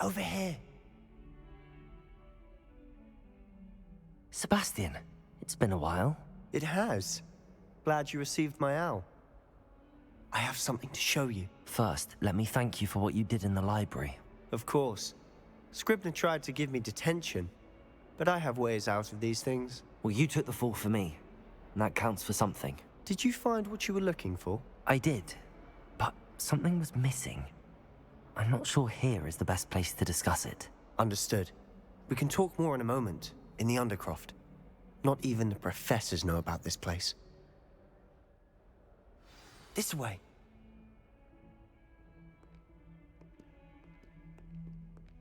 Over here. Sebastian, it's been a while. It has. Glad you received my owl. I have something to show you. First, let me thank you for what you did in the library. Of course. Scribner tried to give me detention, but I have ways out of these things. Well, you took the fall for me, and that counts for something. Did you find what you were looking for? I did, but something was missing. I'm not sure here is the best place to discuss it. Understood. We can talk more in a moment, in the Undercroft. Not even the professors know about this place. This way.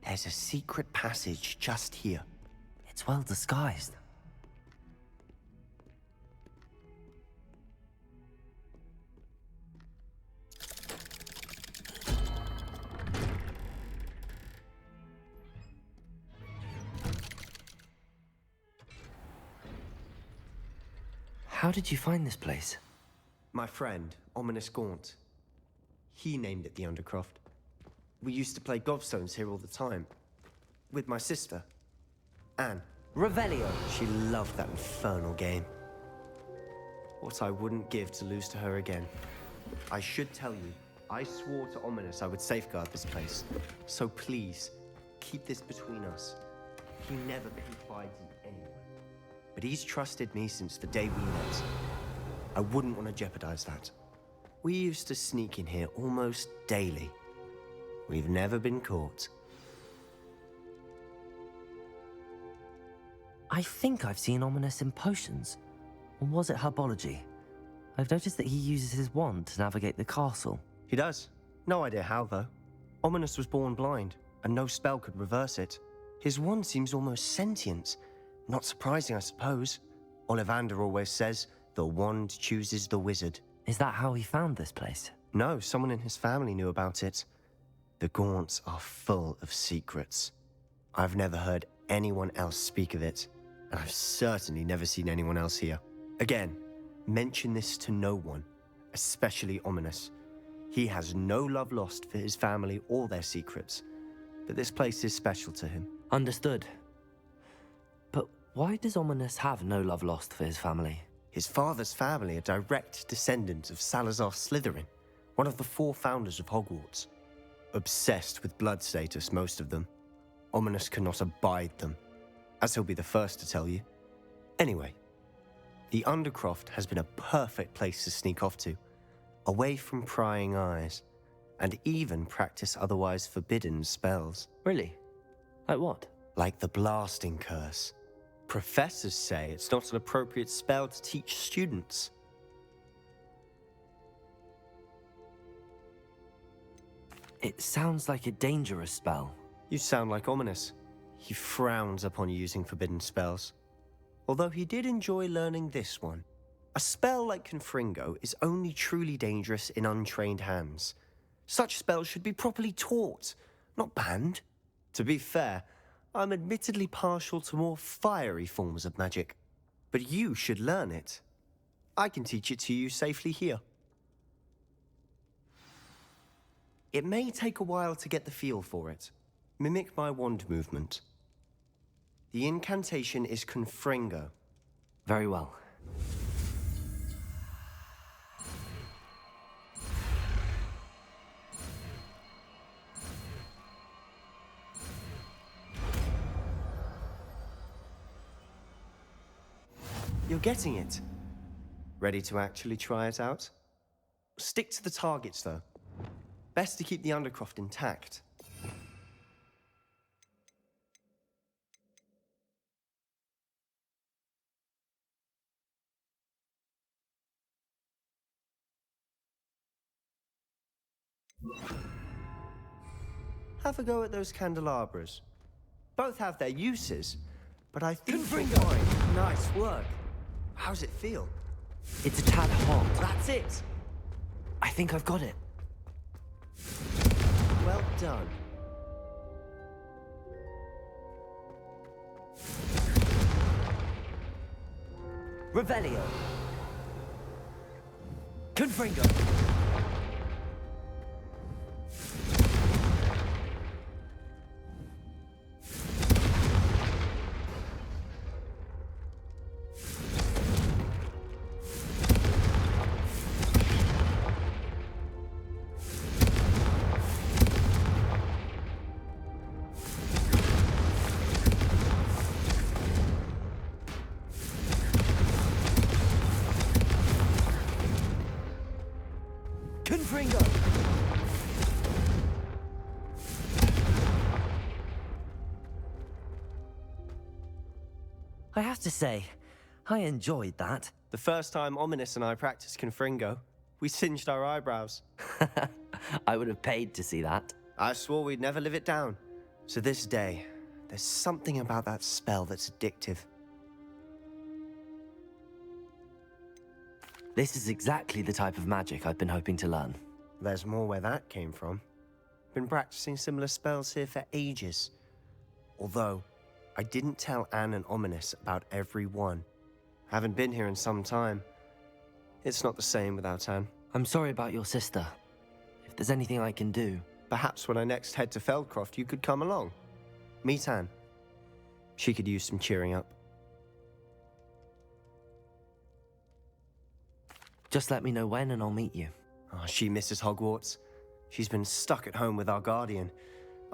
There's a secret passage just here. It's well disguised. How did you find this place? My friend, Ominous Gaunt. He named it the Undercroft. We used to play gobstones here all the time. With my sister, Anne. Revelio! She loved that infernal game. What I wouldn't give to lose to her again. I should tell you, I swore to Ominous I would safeguard this place. So please, keep this between us. He never confides in anyone. But he's trusted me since the day we met. I wouldn't want to jeopardize that. We used to sneak in here almost daily. We've never been caught. I think I've seen Ominous in potions. Or was it herbology? I've noticed that he uses his wand to navigate the castle. He does. No idea how, though. Ominous was born blind, and no spell could reverse it. His wand seems almost sentient. Not surprising, I suppose. Ollivander always says, the wand chooses the wizard. Is that how he found this place? No, someone in his family knew about it. The Gaunts are full of secrets. I've never heard anyone else speak of it, and I've certainly never seen anyone else here. Again, mention this to no one, especially Ominous. He has no love lost for his family or their secrets, but this place is special to him. Understood. But why does Ominous have no love lost for his family? His father's family are direct descendants of Salazar Slytherin, one of the 4 founders of Hogwarts. Obsessed with blood status, most of them. Ominous cannot abide them, as he'll be the first to tell you. Anyway, the Undercroft has been a perfect place to sneak off to, away from prying eyes, and even practice otherwise forbidden spells. Really? Like what? Like the blasting curse. Professors say it's not an appropriate spell to teach students. It sounds like a dangerous spell. You sound like Ominous. He frowns upon using forbidden spells. Although he did enjoy learning this one. A spell like Confringo is only truly dangerous in untrained hands. Such spells should be properly taught, not banned. To be fair, I'm admittedly partial to more fiery forms of magic. But you should learn it. I can teach it to you safely here. It may take a while to get the feel for it. Mimic my wand movement. The incantation is Confringo. Very well. You're getting it. Ready to actually try it out? Stick to the targets, though. Best to keep the Undercroft intact. Have a go at those candelabras. Both have their uses, but I think fine. Nice work. How's it feel? It's a tad hot. That's it. I think I've got it. Well done. Revelio. Confringo. Confringo! I have to say, I enjoyed that. The first time Ominous and I practiced Confringo, we singed our eyebrows. I would have paid to see that. I swore we'd never live it down. To this day, there's something about that spell that's addictive. This is exactly the type of magic I've been hoping to learn. There's more where that came from. Been practicing similar spells here for ages. Although, I didn't tell Anne and Ominous about every one. Haven't been here in some time. It's not the same without Anne. I'm sorry about your sister. If there's anything I can do... Perhaps when I next head to Feldcroft, you could come along. Meet Anne. She could use some cheering up. Just let me know when and I'll meet you. Oh, she misses Hogwarts. She's been stuck at home with our guardian,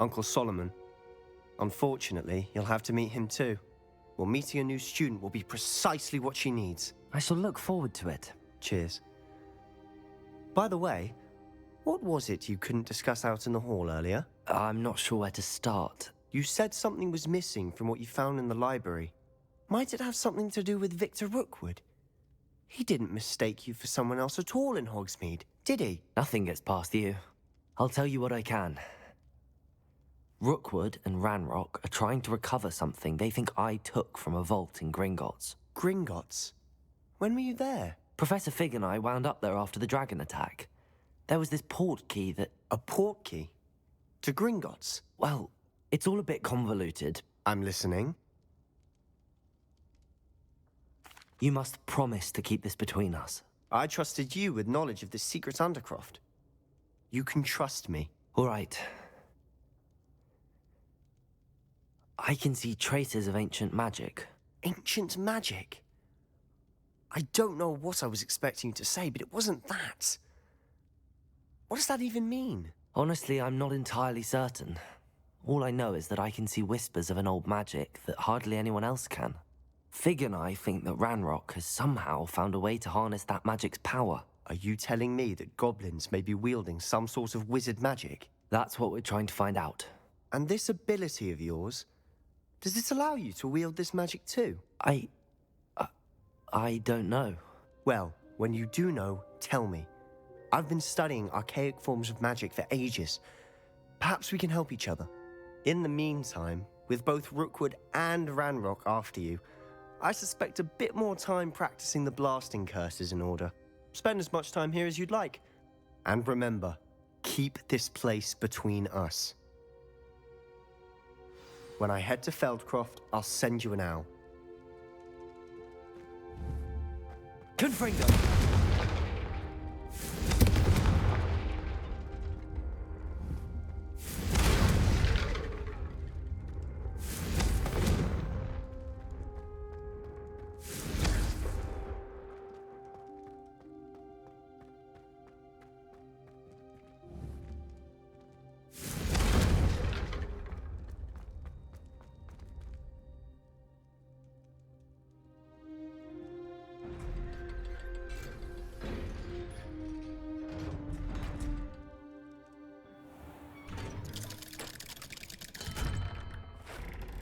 Uncle Solomon. Unfortunately, you'll have to meet him too. Well, meeting a new student will be precisely what she needs. I shall look forward to it. Cheers. By the way, what was it you couldn't discuss out in the hall earlier? I'm not sure where to start. You said something was missing from what you found in the library. Might it have something to do with Victor Rookwood? He didn't mistake you for someone else at all in Hogsmeade, did he? Nothing gets past you. I'll tell you what I can. Rookwood and Ranrock are trying to recover something they think I took from a vault in Gringotts. Gringotts? When were you there? Professor Fig and I wound up there after the dragon attack. There was this port key that... A port key? To Gringotts? Well, it's all a bit convoluted. I'm listening. You must promise to keep this between us. I trusted you with knowledge of the secret Undercroft. You can trust me. All right. I can see traces of ancient magic. Ancient magic? I don't know what I was expecting you to say, but it wasn't that. What does that even mean? Honestly, I'm not entirely certain. All I know is that I can see whispers of an old magic that hardly anyone else can. Fig and I think that Ranrock has somehow found a way to harness that magic's power. Are you telling me that goblins may be wielding some sort of wizard magic? That's what we're trying to find out. And this ability of yours, does it allow you to wield this magic too? I don't know. Well, when you do know, tell me. I've been studying archaic forms of magic for ages. Perhaps we can help each other. In the meantime, with both Rookwood and Ranrock after you, I suspect a bit more time practicing the blasting curses in order. Spend as much time here as you'd like. And remember, keep this place between us. When I head to Feldcroft, I'll send you an owl. Confringo!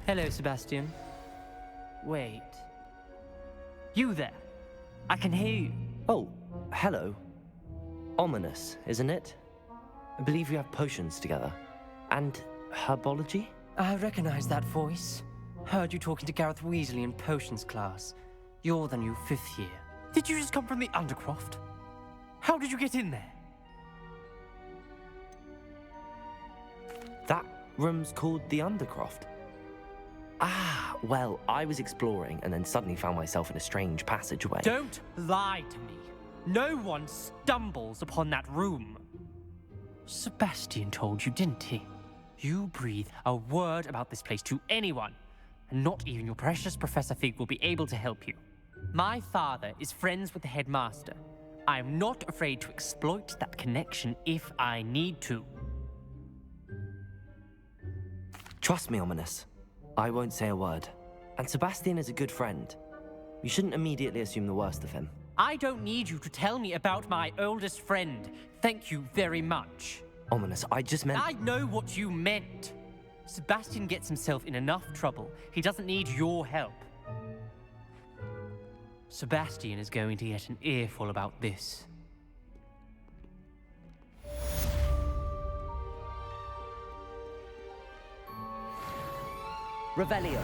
Hello, Sebastian. Wait. You there? I can hear you. Oh, hello. Ominous, isn't it? I believe we have potions together. And herbology? I recognize that voice. Heard you talking to Gareth Weasley in potions class. You're the new 5th year. Did you just come from the Undercroft? How did you get in there? That room's called the Undercroft. Ah, well, I was exploring and then suddenly found myself in a strange passageway. Don't lie to me. No one stumbles upon that room. Sebastian told you, didn't he? You breathe a word about this place to anyone, and not even your precious Professor Fig will be able to help you. My father is friends with the headmaster. I am not afraid to exploit that connection if I need to. Trust me, Ominous. I won't say a word. And Sebastian is a good friend. You shouldn't immediately assume the worst of him. I don't need you to tell me about my oldest friend. Thank you very much. Ominous, I just meant... I know what you meant. Sebastian gets himself in enough trouble. He doesn't need your help. Sebastian is going to get an earful about this. Revelio.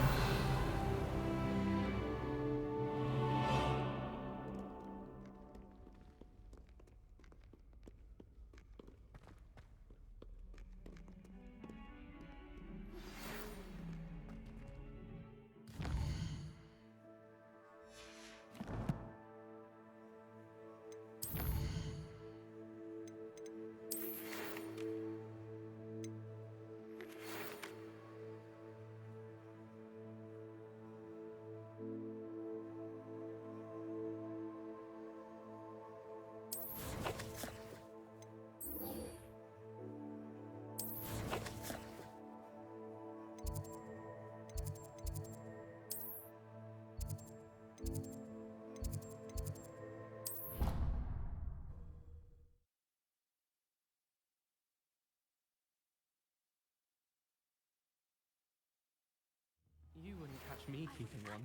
You wouldn't catch me keeping one.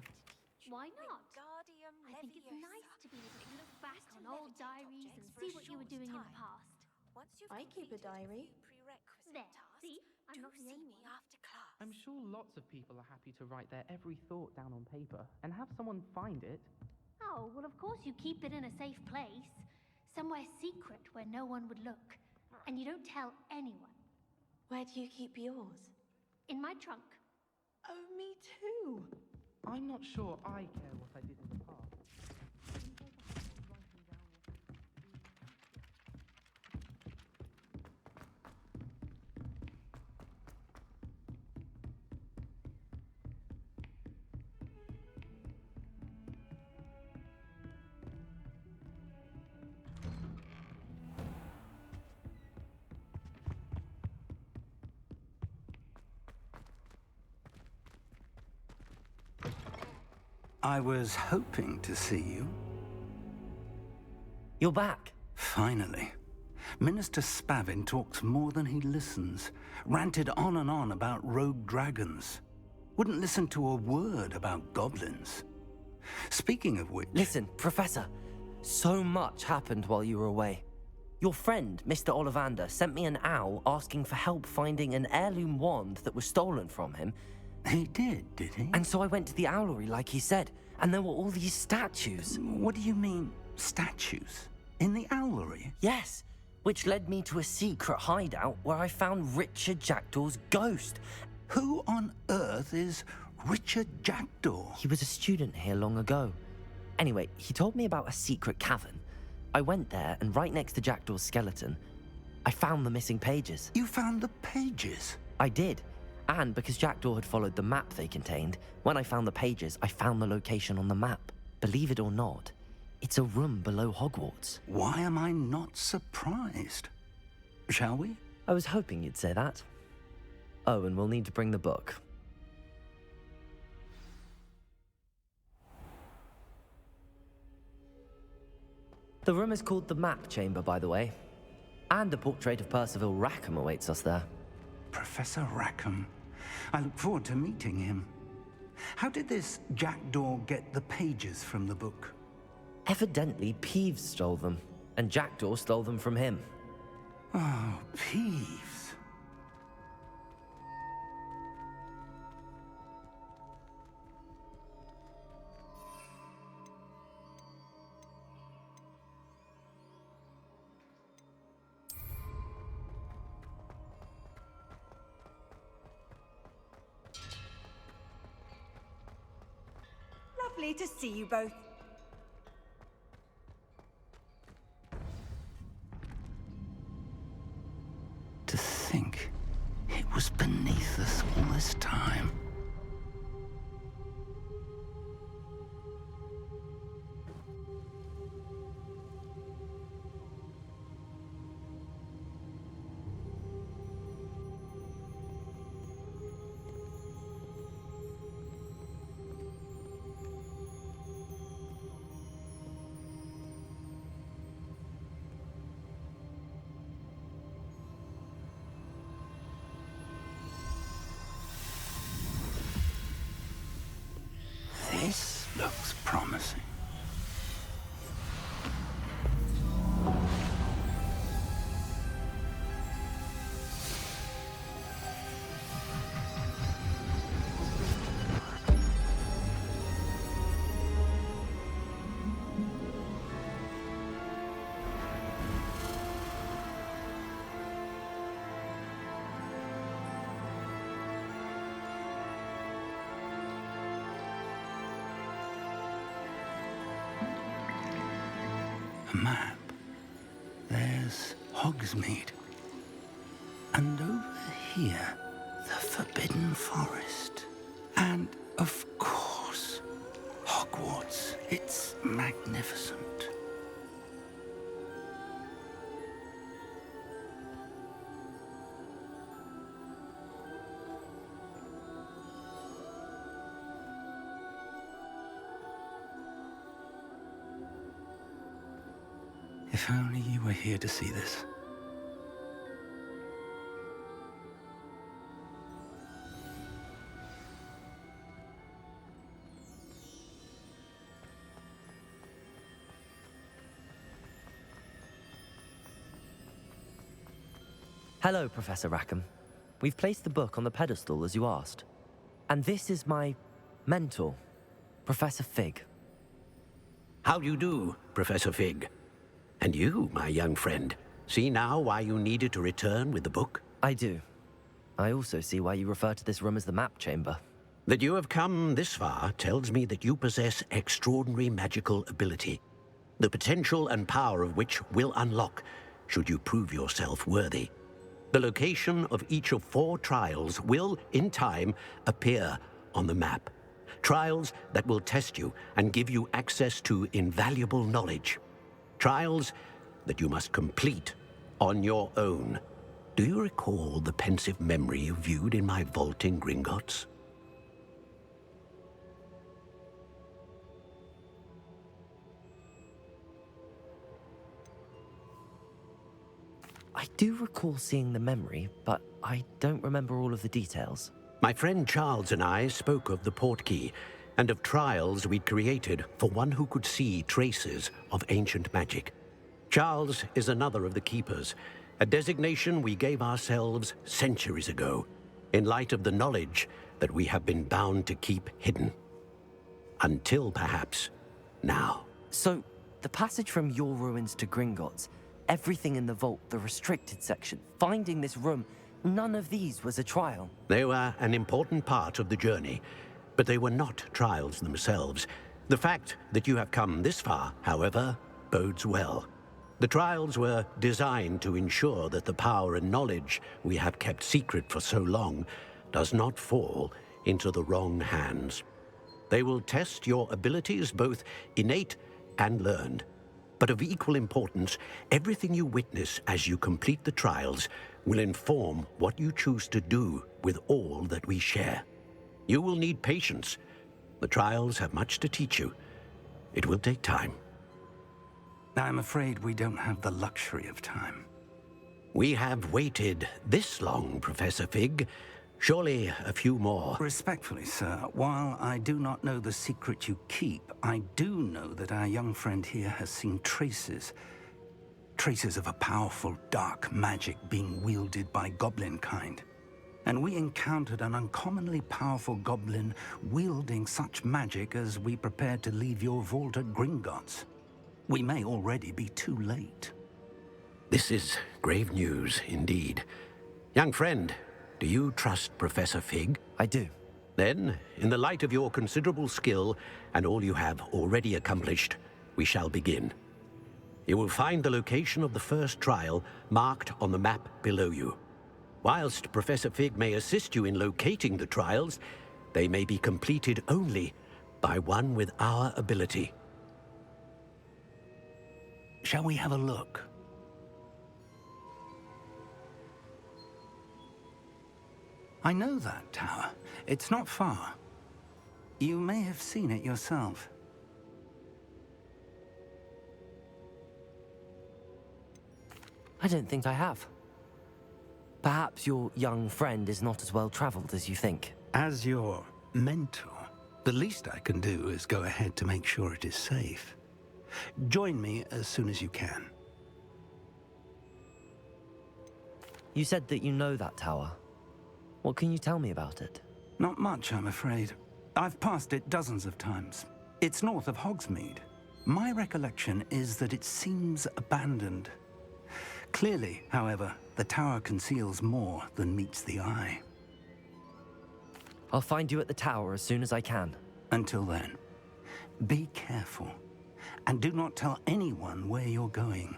Why not? I think it's nice to be able to look back on old diaries and see what you were doing in the past. I keep a diary. There, see? I'm not the only one. I'm sure lots of people are happy to write their every thought down on paper and have someone find it. Oh, well, of course you keep it in a safe place. Somewhere secret where no one would look. And you don't tell anyone. Where do you keep yours? In my trunk. Oh, me too. I'm not sure I care what I did in the past. I was hoping to see you. You're back. Finally. Minister Spavin talks more than he listens. Ranted on and on about rogue dragons. Wouldn't listen to a word about goblins. Speaking of which... Listen, Professor, so much happened while you were away. Your friend, Mr. Ollivander, sent me an owl asking for help finding an heirloom wand that was stolen from him. He did he? And so I went to the owlery like he said, and there were all these statues. What do you mean, statues? In the owlery? Yes, which led me to a secret hideout where I found Richard Jackdaw's ghost. Who on earth is Richard Jackdaw? He was a student here long ago. Anyway, he told me about a secret cavern. I went there, and right next to Jackdaw's skeleton, I found the missing pages. You found the pages? I did. And because Jackdaw had followed the map they contained, when I found the pages, I found the location on the map. Believe it or not, it's a room below Hogwarts. Why am I not surprised? Shall we? I was hoping you'd say that. Oh, and we'll need to bring the book. The room is called the Map Chamber, by the way. And a portrait of Percival Rackham awaits us there. Professor Rackham. I look forward to meeting him. How did this Jackdaw get the pages from the book? Evidently, Peeves stole them, and Jackdaw stole them from him. Oh, Peeves. Lovely to see you both. To think it was beneath us all this time. the map, there's Hogsmeade. And over here, the Forbidden Forest. And, of course, Hogwarts. It's magnificent. If only you were here to see this. Hello, Professor Rackham. We've placed the book on the pedestal as you asked. And this is my mentor, Professor Fig. How do you do, Professor Fig? And you, my young friend, see now why you needed to return with the book? I do. I also see why you refer to this room as the map chamber. That you have come this far tells me that you possess extraordinary magical ability, the potential and power of which will unlock should you prove yourself worthy. The location of each of 4 trials will, in time, appear on the map. Trials that will test you and give you access to invaluable knowledge. Trials that you must complete on your own. Do you recall the pensive memory you viewed in my vault in Gringotts? I do recall seeing the memory, but I don't remember all of the details. My friend Charles and I spoke of the portkey and of trials we'd created for one who could see traces of ancient magic. Charles is another of the keepers, a designation we gave ourselves centuries ago, in light of the knowledge that we have been bound to keep hidden. Until perhaps now. So, the passage from your ruins to Gringotts, everything in the vault, the restricted section, finding this room, none of these was a trial. They were an important part of the journey, but they were not trials themselves. The fact that you have come this far, however, bodes well. The trials were designed to ensure that the power and knowledge we have kept secret for so long does not fall into the wrong hands. They will test your abilities, both innate and learned. But of equal importance, everything you witness as you complete the trials will inform what you choose to do with all that we share. You will need patience. The trials have much to teach you. It will take time. I'm afraid we don't have the luxury of time. We have waited this long, Professor Fig. Surely a few more. Respectfully, sir, while I do not know the secret you keep, I do know that our young friend here has seen traces of a powerful dark magic being wielded by goblin kind. And we encountered an uncommonly powerful goblin wielding such magic as we prepared to leave your vault at Gringotts. We may already be too late. This is grave news indeed. Young friend, do you trust Professor Fig? I do. Then, in the light of your considerable skill and all you have already accomplished, we shall begin. You will find the location of the first trial marked on the map below you. Whilst Professor Fig may assist you in locating the trials, they may be completed only by one with our ability. Shall we have a look? I know that tower. It's not far. You may have seen it yourself. I don't think I have. Perhaps your young friend is not as well traveled as you think. As your mentor, the least I can do is go ahead to make sure it is safe. Join me as soon as you can. You said that you know that tower. What can you tell me about it? Not much, I'm afraid. I've passed it dozens of times. It's north of Hogsmeade. My recollection is that it seems abandoned. Clearly, however, the tower conceals more than meets the eye. I'll find you at the tower as soon as I can. Until then, be careful And do not tell anyone where you're going.